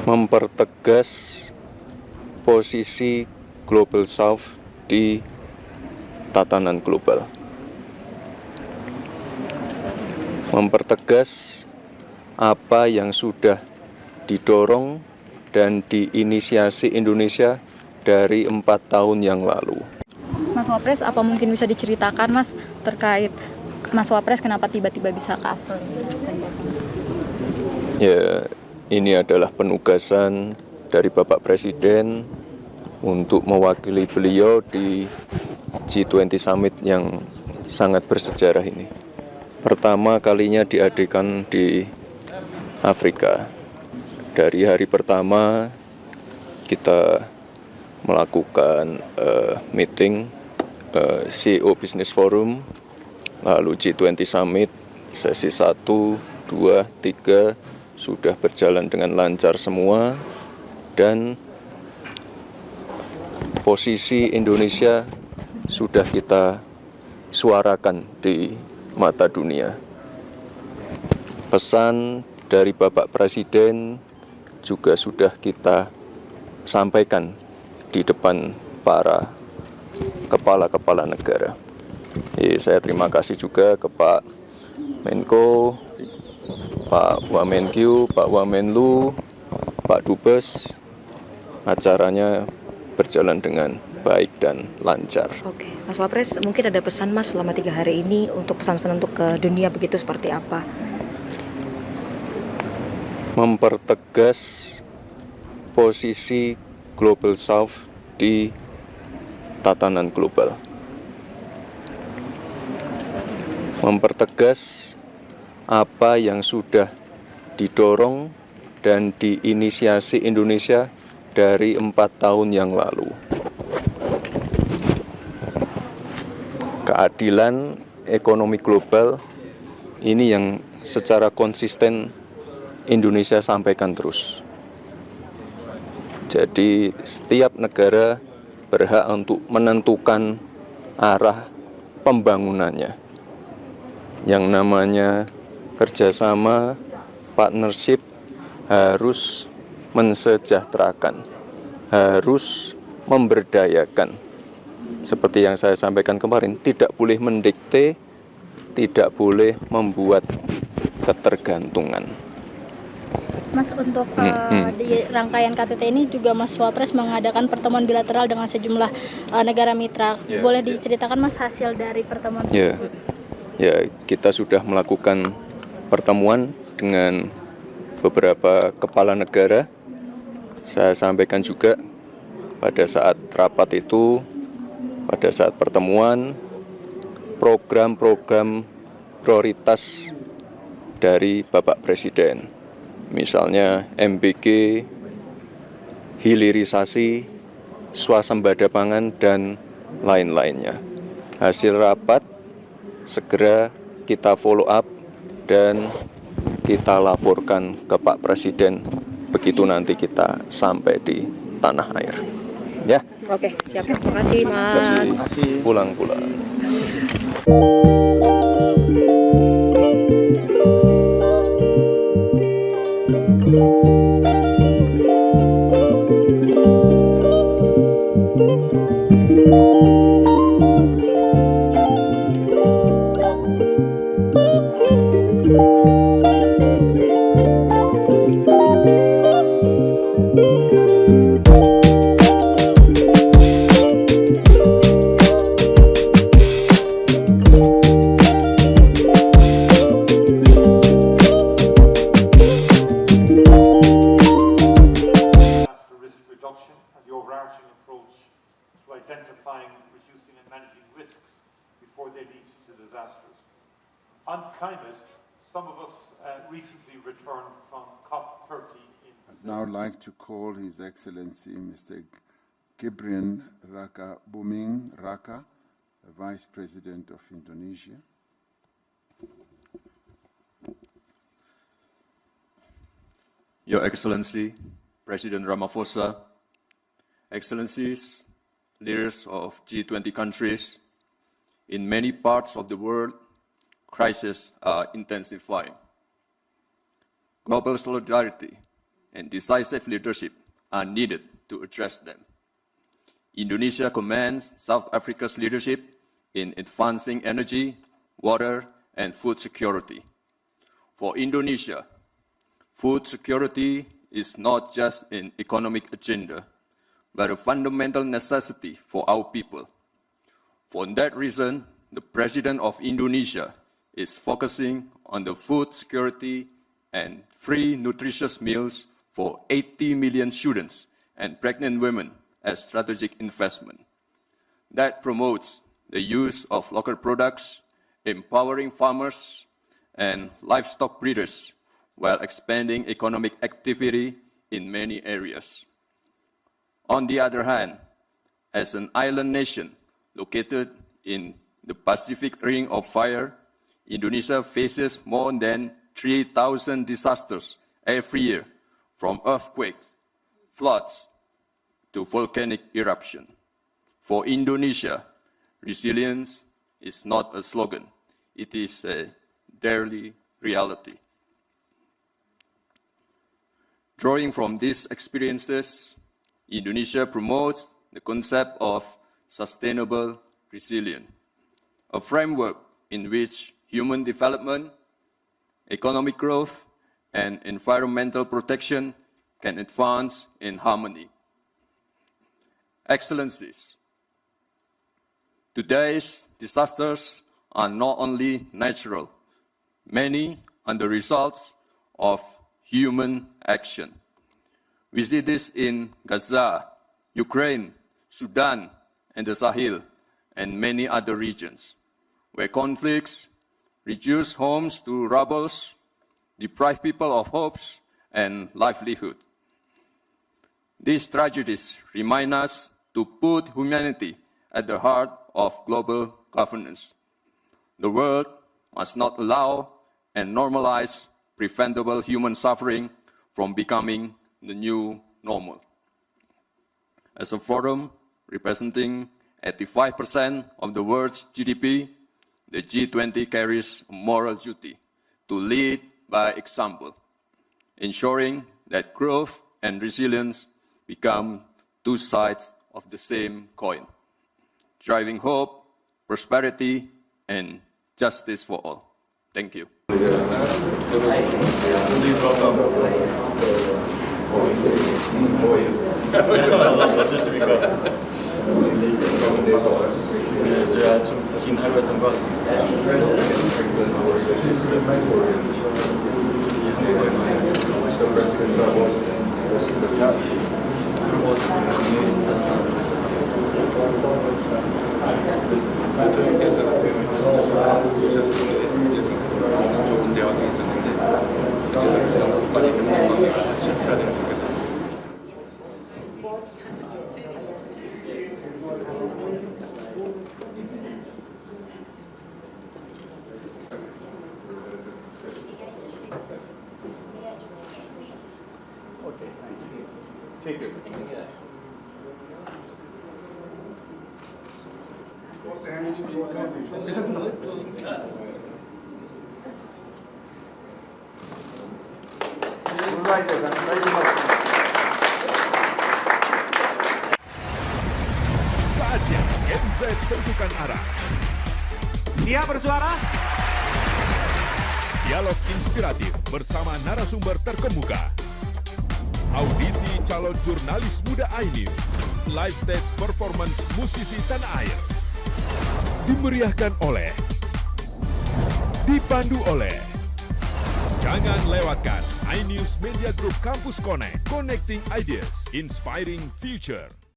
mempertegas posisi Global South di tatanan global. Mempertegas apa yang sudah didorong dan diinisiasi Indonesia dari 4 tahun yang lalu. Mas Wapres, apa mungkin bisa diceritakan Mas terkait Mas Wapres kenapa tiba-tiba bisa ke Afsel? Ya, ini adalah penugasan dari Bapak Presiden untuk mewakili beliau di G20 Summit yang sangat bersejarah ini. Pertama kalinya diadakan di Afrika. Dari hari pertama kita melakukan meeting CEO Business Forum, lalu G20 Summit, sesi 1, 2, 3 sudah berjalan dengan lancar semua, dan posisi Indonesia sudah kita suarakan di mata dunia. Pesan dari Bapak Presiden juga sudah kita sampaikan di depan para kepala-kepala negara. Saya terima kasih juga ke Pak Menko, Pak Wamenkyu, Pak Wamenlu, Pak Dubes. Acaranya berjalan dengan baik dan lancar. Oke, Mas Wapres, mungkin ada pesan Mas selama 3 hari ini untuk pesan-pesan untuk ke dunia begitu seperti apa? Mempertegas posisi Global South di tatanan global. Mempertegas apa yang sudah didorong dan diinisiasi Indonesia dari 4 tahun yang lalu. Keadilan ekonomi global ini yang secara konsisten Indonesia sampaikan terus. Jadi setiap negara berhak untuk menentukan arah pembangunannya. Yang namanya kerjasama, partnership harus mensejahterakan, harus memberdayakan. Seperti yang saya sampaikan kemarin, tidak boleh mendikte, tidak boleh membuat ketergantungan. Mas, untuk di rangkaian KTT ini juga Mas Wapres mengadakan pertemuan bilateral dengan sejumlah negara mitra. Boleh diceritakan Mas hasil dari pertemuan tersebut? Ya, kita sudah melakukan pertemuan dengan beberapa kepala negara. Saya sampaikan juga pada saat rapat itu, pada saat pertemuan, program-program prioritas dari Bapak Presiden. Misalnya MBG, hilirisasi, swasembada pangan, dan lain-lainnya. Hasil rapat segera kita follow up dan kita laporkan ke Pak Presiden begitu nanti kita sampai di tanah air. Ya. Oke, siap. Terima kasih, Mas. Terima kasih. Pulang-pulang. Identifying, reducing and managing risks before they lead to disasters. On climate, some of us recently returned from COP30 in Brazil. I'd now like to call His Excellency Mr. Gibran Raka Buming Raka, the Vice President of Indonesia. Your Excellency, President Ramaphosa, Excellencies, leaders of G20 countries, in many parts of the world, crises are intensifying. Global solidarity and decisive leadership are needed to address them. Indonesia commends South Africa's leadership in advancing energy, water, and food security. For Indonesia, food security is not just an economic agenda, but a fundamental necessity for our people. For that reason, the President of Indonesia is focusing on the food security and free nutritious meals for 80 million students and pregnant women as strategic investment. That promotes the use of local products, empowering farmers and livestock breeders while expanding economic activity in many areas. On the other hand, as an island nation located in the Pacific Ring of Fire, Indonesia faces more than 3,000 disasters every year, from earthquakes, floods, to volcanic eruption. For Indonesia, resilience is not a slogan, it is a daily reality. Drawing from these experiences, Indonesia promotes the concept of sustainable resilience, a framework in which human development, economic growth, and environmental protection can advance in harmony. Excellencies, today's disasters are not only natural, many are the results of human action. We see this in Gaza, Ukraine, Sudan, and the Sahel, and many other regions, where conflicts reduce homes to rubble, deprive people of hopes and livelihood. These tragedies remind us to put humanity at the heart of global governance. The world must not allow and normalize preventable human suffering from becoming the new normal. As a forum representing 85% of the world's GDP, the G20 carries a moral duty to lead by example, ensuring that growth and resilience become two sides of the same coin, driving hope, prosperity, and justice for all. Thank you. Please welcome. 어떠십니까? 네, 제가 좀 긴 하루였던 것 같습니다. 이 한국어에 그리고 대통령께서 좋은 대화가 있었는데 이제는 빨리 병력이 실패가 되면 좋겠습니다. Okay, thank you. Take it. Saatnya Gen Z tentukan arah. Siap bersuara? Dialog inspiratif bersama narasumber terkemuka. Audisi calon jurnalis muda iNews. Live stage performance musisi tanah air. Dimeriahkan oleh, dipandu oleh. Jangan lewatkan iNews Media Group Campus Connect, Connecting Ideas, Inspiring Future.